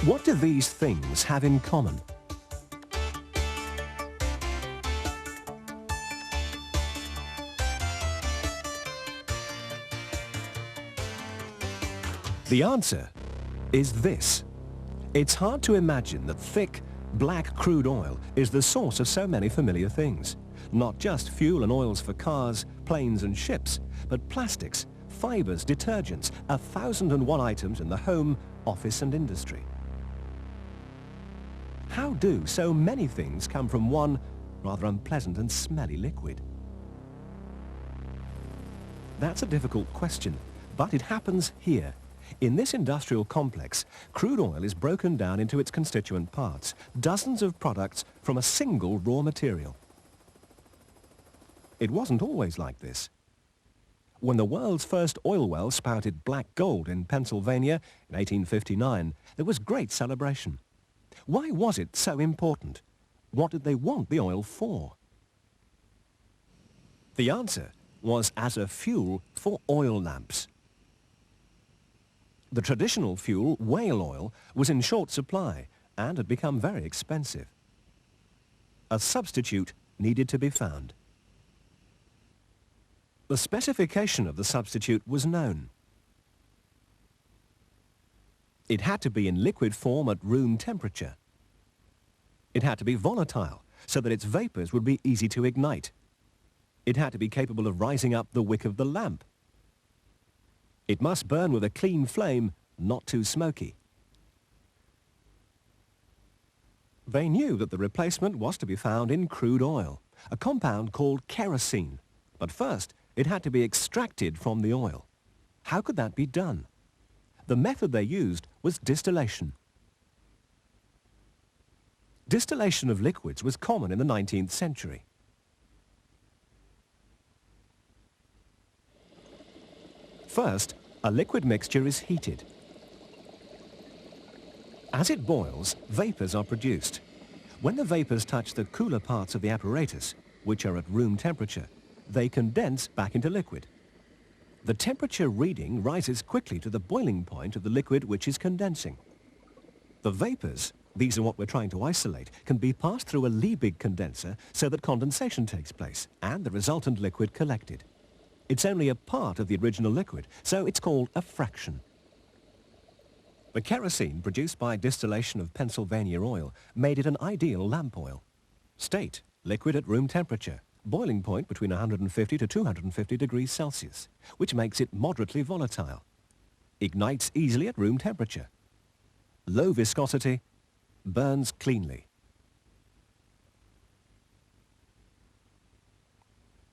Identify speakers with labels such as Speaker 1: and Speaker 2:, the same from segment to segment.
Speaker 1: What do these things have in common? The answer is this. It's hard to imagine that thick, black crude oil is the source of so many familiar things. Not just fuel and oils for cars, planes and ships, but plastics, fibers, detergents, 1,001 items in the home, office and industry. How do so many things come from one rather unpleasant and smelly liquid? That's a difficult question, but it happens here. In this industrial complex, crude oil is broken down into its constituent parts, dozens of products from a single raw material. It wasn't always like this. When the world's first oil well spouted black gold in Pennsylvania in 1859, there was great celebration. Why was it so important? What did they want the oil for? The answer was as a fuel for oil lamps. The traditional fuel, whale oil, was in short supply and had become very expensive. A substitute needed to be found. The specification of the substitute was known. It had to be in liquid form at room temperature. It had to be volatile, so that its vapors would be easy to ignite. It had to be capable of rising up the wick of the lamp. It must burn with a clean flame, not too smoky. They knew that the replacement was to be found in crude oil, a compound called kerosene. But first, it had to be extracted from the oil. How could that be done? The method they used was distillation. Distillation of liquids was common in the 19th century. First, a liquid mixture is heated. As it boils, vapors are produced. When the vapors touch the cooler parts of the apparatus, which are at room temperature, they condense back into liquid. The temperature reading rises quickly to the boiling point of the liquid which is condensing. The vapors, these are what we're trying to isolate, can be passed through a Liebig condenser so that condensation takes place and the resultant liquid collected. It's only a part of the original liquid, so it's called a fraction. The kerosene produced by distillation of Pennsylvania oil made it an ideal lamp oil. State, liquid at room temperature, boiling point between 150 to 250 degrees Celsius, which makes it moderately volatile. Ignites easily at room temperature. Low viscosity, burns cleanly.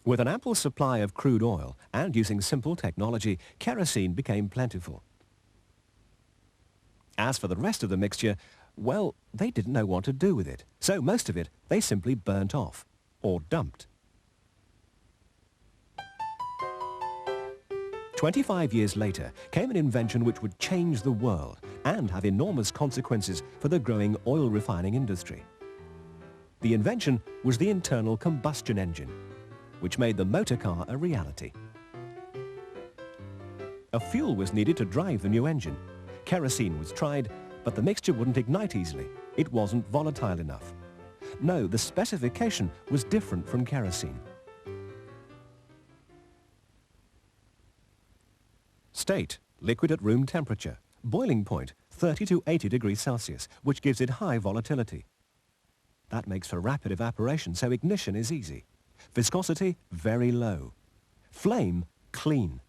Speaker 1: With an ample supply of crude oil and using simple technology, kerosene became plentiful. As for the rest of the mixture, well, they didn't know what to do with it, so most of it they simply burnt off or dumped. 25 years later came an invention which would change the world and have enormous consequences for the growing oil refining industry. The invention was the internal combustion engine, which made the motor car a reality. A fuel was needed to drive the new engine. Kerosene was tried, but the mixture wouldn't ignite easily. It wasn't volatile enough. No, the specification was different from kerosene. State, liquid at room temperature. Boiling point, 30 to 80 degrees Celsius, which gives it high volatility. That makes for rapid evaporation, so ignition is easy. Viscosity, very low. Flame, clean.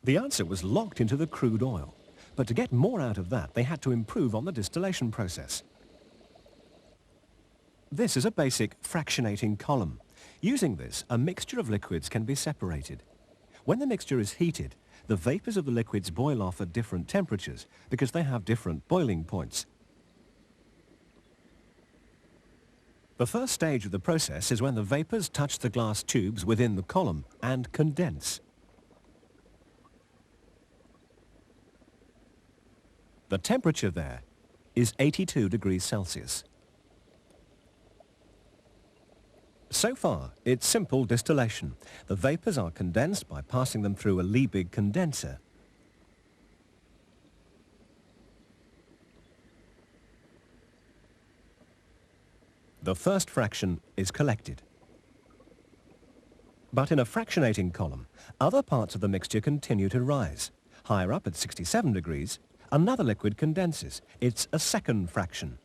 Speaker 1: The answer was locked into the crude oil. But to get more out of that, they had to improve on the distillation process. This is a basic fractionating column. Using this, a mixture of liquids can be separated. When the mixture is heated, the vapors of the liquids boil off at different temperatures because they have different boiling points. The first stage of the process is when the vapors touch the glass tubes within the column and condense. The temperature there is 82 degrees Celsius. So far, it's simple distillation. The vapors are condensed by passing them through a Liebig condenser. The first fraction is collected. But in a fractionating column, other parts of the mixture continue to rise. Higher up at 67 degrees, another liquid condenses. It's a second fraction.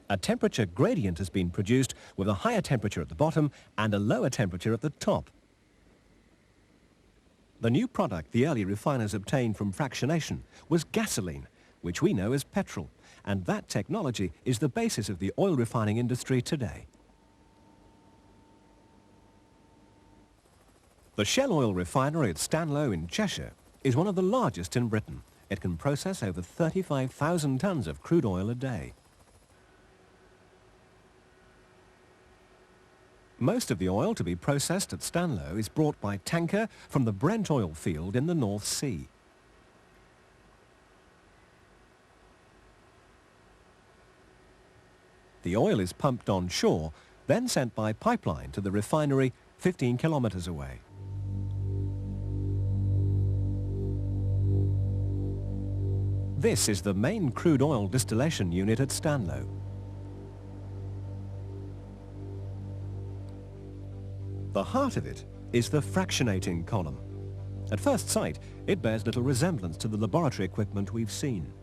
Speaker 1: A temperature gradient has been produced with a higher temperature at the bottom and a lower temperature at the top. The new product the early refiners obtained from fractionation was gasoline, which we know as petrol, and that technology is the basis of the oil refining industry today. The Shell Oil refinery at Stanlow in Cheshire is one of the largest in Britain. It can process over 35,000 tonnes of crude oil a day. Most of the oil to be processed at Stanlow is brought by tanker from the Brent oil field in the North Sea. The oil is pumped on shore, then sent by pipeline to the refinery 15 kilometres away. This is the main crude oil distillation unit at Stanlow. The heart of it is the fractionating column. At first sight, it bears little resemblance to the laboratory equipment we've seen.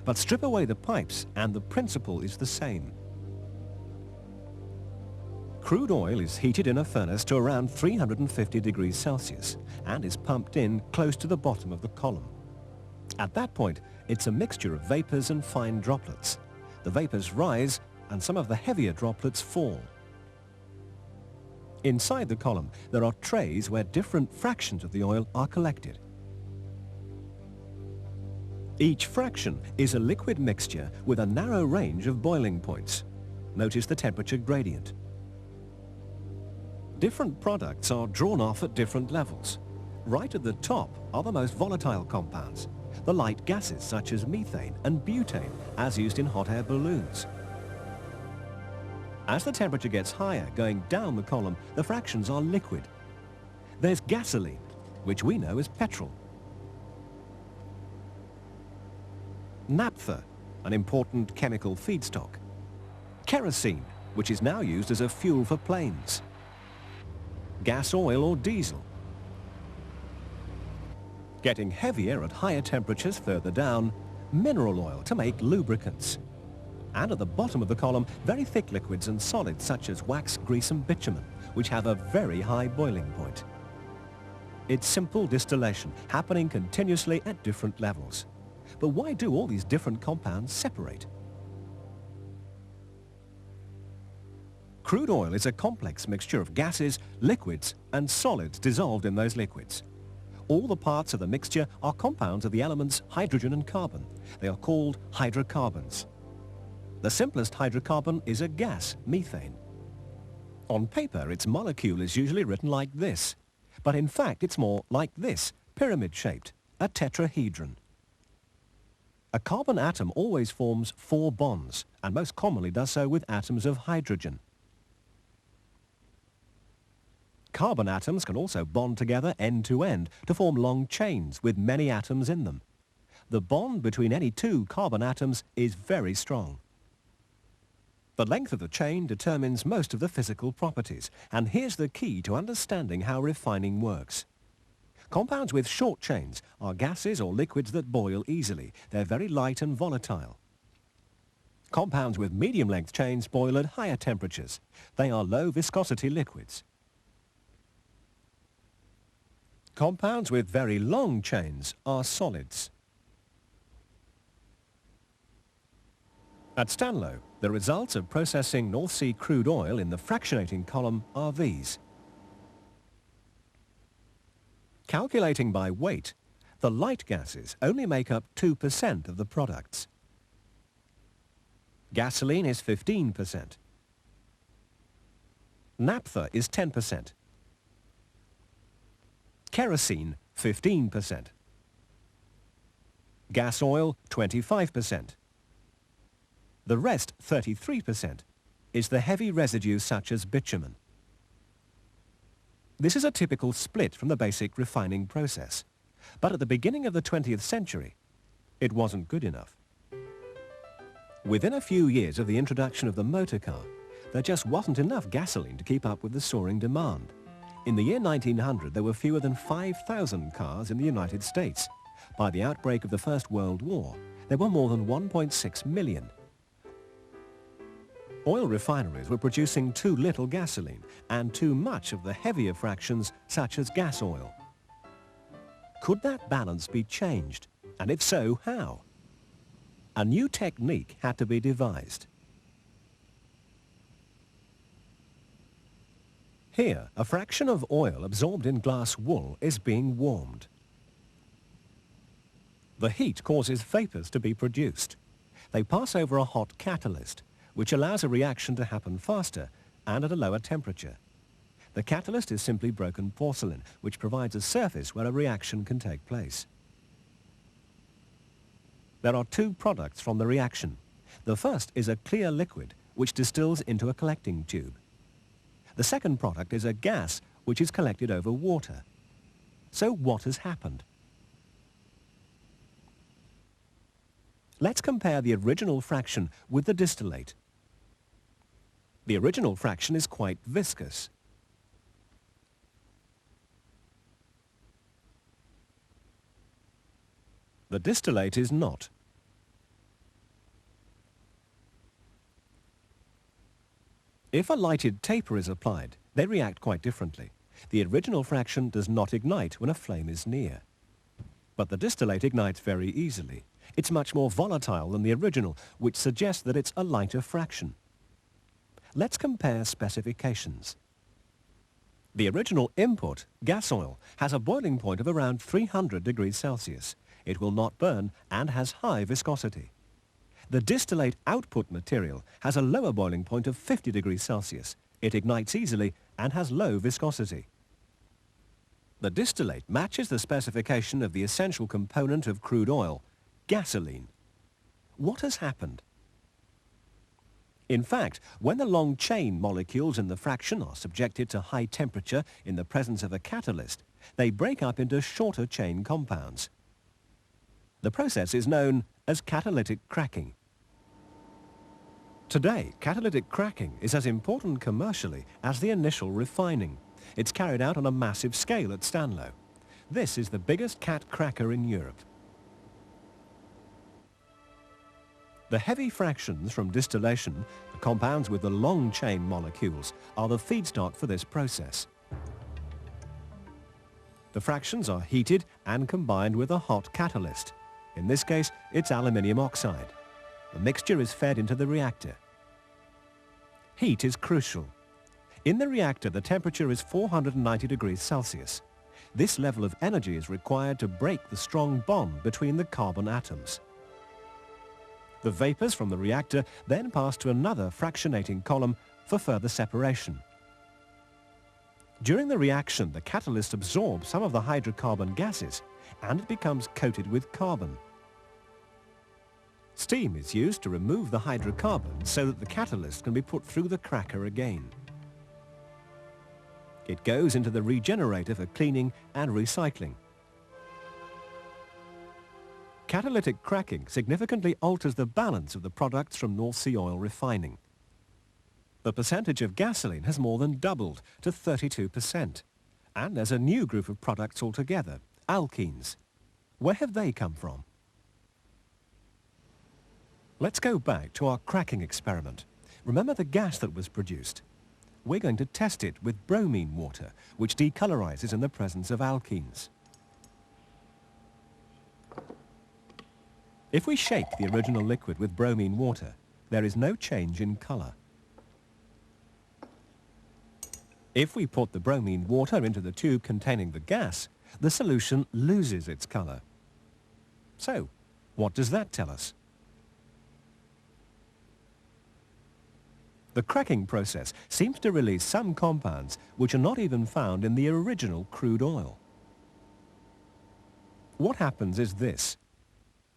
Speaker 1: But strip away the pipes and the principle is the same. Crude oil is heated in a furnace to around 350 degrees Celsius and is pumped in close to the bottom of the column. At that point, it's a mixture of vapors and fine droplets. The vapors rise and some of the heavier droplets fall. Inside the column, there are trays where different fractions of the oil are collected. Each fraction is a liquid mixture with a narrow range of boiling points. Notice the temperature gradient. Different products are drawn off at different levels. Right at the top are the most volatile compounds, the light gases such as methane and butane, as used in hot air balloons. As the temperature gets higher, going down the column, the fractions are liquid. There's gasoline, which we know as petrol. Naphtha, an important chemical feedstock. Kerosene, which is now used as a fuel for planes. Gas oil or diesel. Getting heavier at higher temperatures further down, mineral oil to make lubricants. And at the bottom of the column, very thick liquids and solids such as wax, grease and bitumen, which have a very high boiling point. It's simple distillation, happening continuously at different levels. But why do all these different compounds separate? Crude oil is a complex mixture of gases, liquids and solids dissolved in those liquids. All the parts of the mixture are compounds of the elements hydrogen and carbon. They are called hydrocarbons. The simplest hydrocarbon is a gas, methane. On paper, its molecule is usually written like this, but in fact it's more like this, pyramid-shaped, a tetrahedron. A carbon atom always forms 4 bonds, and most commonly does so with atoms of hydrogen. Carbon atoms can also bond together end to end to form long chains with many atoms in them. The bond between any 2 carbon atoms is very strong. The length of the chain determines most of the physical properties, and here's the key to understanding how refining works. Compounds with short chains are gases or liquids that boil easily. They're very light and volatile. Compounds with medium-length chains boil at higher temperatures. They are low-viscosity liquids. Compounds with very long chains are solids. At Stanlow, the results of processing North Sea crude oil in the fractionating column are these. Calculating by weight, the light gases only make up 2% of the products. Gasoline is 15%. Naphtha is 10%. Kerosene, 15%. Gas oil, 25%. The rest, 33%, is the heavy residue such as bitumen. This is a typical split from the basic refining process. But at the beginning of the 20th century, it wasn't good enough. Within a few years of the introduction of the motor car, there just wasn't enough gasoline to keep up with the soaring demand. In the year 1900, there were fewer than 5,000 cars in the United States. By the outbreak of the First World War, there were more than 1.6 million. Oil refineries were producing too little gasoline and too much of the heavier fractions such as gas oil. Could that balance be changed? And if so, how? A new technique had to be devised. Here, a fraction of oil absorbed in glass wool is being warmed. The heat causes vapors to be produced. They pass over a hot catalyst, which allows a reaction to happen faster and at a lower temperature. The catalyst is simply broken porcelain, which provides a surface where a reaction can take place. There are two products from the reaction. The first is a clear liquid, which distills into a collecting tube. The second product is a gas, which is collected over water. So what has happened? Let's compare the original fraction with the distillate. The original fraction is quite viscous. The distillate is not. If a lighted taper is applied, they react quite differently. The original fraction does not ignite when a flame is near. But the distillate ignites very easily. It's much more volatile than the original, which suggests that it's a lighter fraction. Let's compare specifications. The original input, gas oil, has a boiling point of around 300 degrees Celsius. It will not burn and has high viscosity. The distillate output material has a lower boiling point of 50 degrees Celsius. It ignites easily and has low viscosity. The distillate matches the specification of the essential component of crude oil, gasoline. What has happened? In fact, when the long chain molecules in the fraction are subjected to high temperature in the presence of a catalyst, they break up into shorter chain compounds. The process is known as catalytic cracking. Today, catalytic cracking is as important commercially as the initial refining. It's carried out on a massive scale at Stanlow. This is the biggest cat cracker in Europe. The heavy fractions from distillation, the compounds with the long chain molecules, are the feedstock for this process. The fractions are heated and combined with a hot catalyst. In this case, it's aluminium oxide. The mixture is fed into the reactor. Heat is crucial. In the reactor, the temperature is 490 degrees Celsius. This level of energy is required to break the strong bond between the carbon atoms. The vapors from the reactor then pass to another fractionating column for further separation. During the reaction, the catalyst absorbs some of the hydrocarbon gases and it becomes coated with carbon. Steam is used to remove the hydrocarbons so that the catalyst can be put through the cracker again. It goes into the regenerator for cleaning and recycling. Catalytic cracking significantly alters the balance of the products from North Sea oil refining. The percentage of gasoline has more than doubled to 32%. And there's a new group of products altogether, alkenes. Where have they come from? Let's go back to our cracking experiment. Remember the gas that was produced? We're going to test it with bromine water, which decolorizes in the presence of alkenes. If we shake the original liquid with bromine water, there is no change in color. If we put the bromine water into the tube containing the gas, the solution loses its color. So, what does that tell us? The cracking process seems to release some compounds which are not even found in the original crude oil. What happens is this.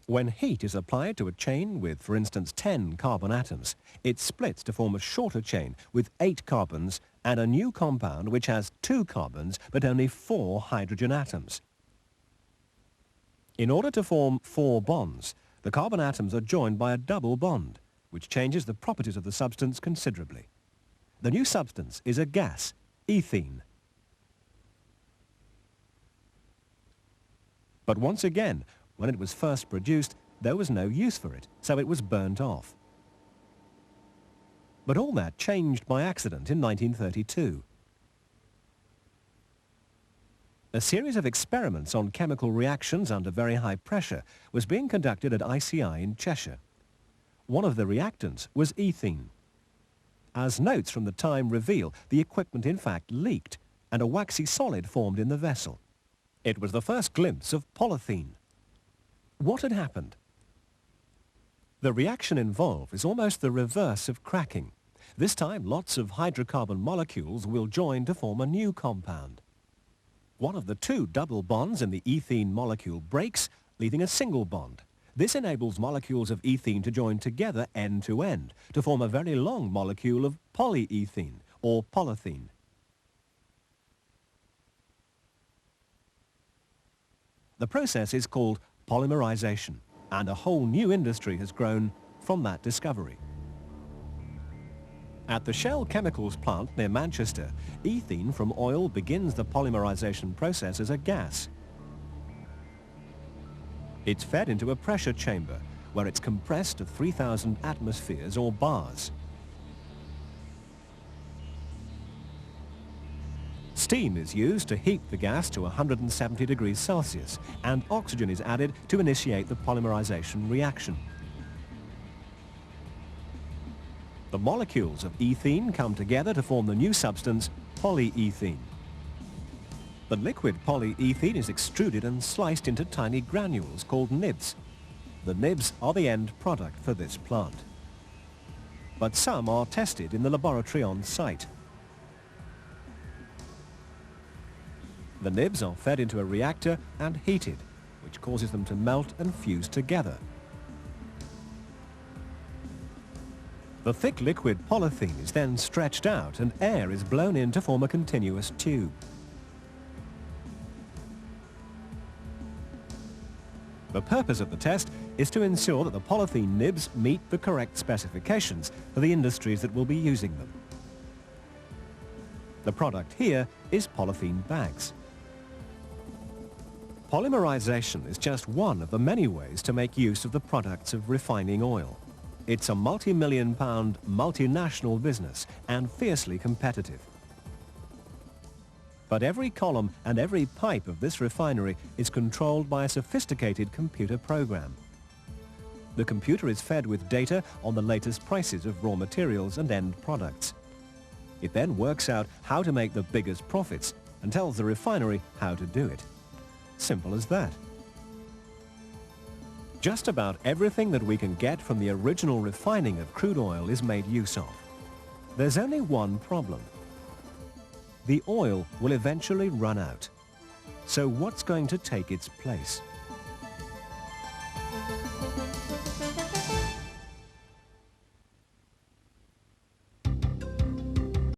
Speaker 1: When heat is applied to a chain with, for instance, 10 carbon atoms, it splits to form a shorter chain with 8 carbons and a new compound which has 2 carbons but only 4 hydrogen atoms. In order to form 4 bonds, the carbon atoms are joined by a double bond, which changes the properties of the substance considerably. The new substance is a gas, ethene. But once again, when it was first produced, there was no use for it, so it was burnt off. But all that changed by accident in 1932. A series of experiments on chemical reactions under very high pressure was being conducted at ICI in Cheshire. One of the reactants was ethene. As notes from the time reveal, the equipment in fact leaked, and a waxy solid formed in the vessel. It was the first glimpse of polythene. What had happened? The reaction involved is almost the reverse of cracking. This time, lots of hydrocarbon molecules will join to form a new compound. One of the two double bonds in the ethene molecule breaks, leaving a single bond. This enables molecules of ethene to join together end to end to form a very long molecule of polyethene, or polythene. The process is called polymerization, and a whole new industry has grown from that discovery. At the Shell Chemicals plant near Manchester, ethene from oil begins the polymerization process as a gas. It's fed into a pressure chamber, where it's compressed to 3,000 atmospheres or bars. Steam is used to heat the gas to 170 degrees Celsius, and oxygen is added to initiate the polymerization reaction. The molecules of ethene come together to form the new substance, polyethene. The liquid polyethene is extruded and sliced into tiny granules called nibs. The nibs are the end product for this plant. But some are tested in the laboratory on site. The nibs are fed into a reactor and heated, which causes them to melt and fuse together. The thick liquid polythene is then stretched out and air is blown in to form a continuous tube. The purpose of the test is to ensure that the polythene nibs meet the correct specifications for the industries that will be using them. The product here is polythene bags. Polymerization is just one of the many ways to make use of the products of refining oil. It's a multi-million-pound multinational business and fiercely competitive. But every column and every pipe of this refinery is controlled by a sophisticated computer program. The computer is fed with data on the latest prices of raw materials and end products. It then works out how to make the biggest profits and tells the refinery how to do it. Simple as that. Just about everything that we can get from the original refining of crude oil is made use of. There's only one problem. The oil will eventually run out. So what's going to take its place?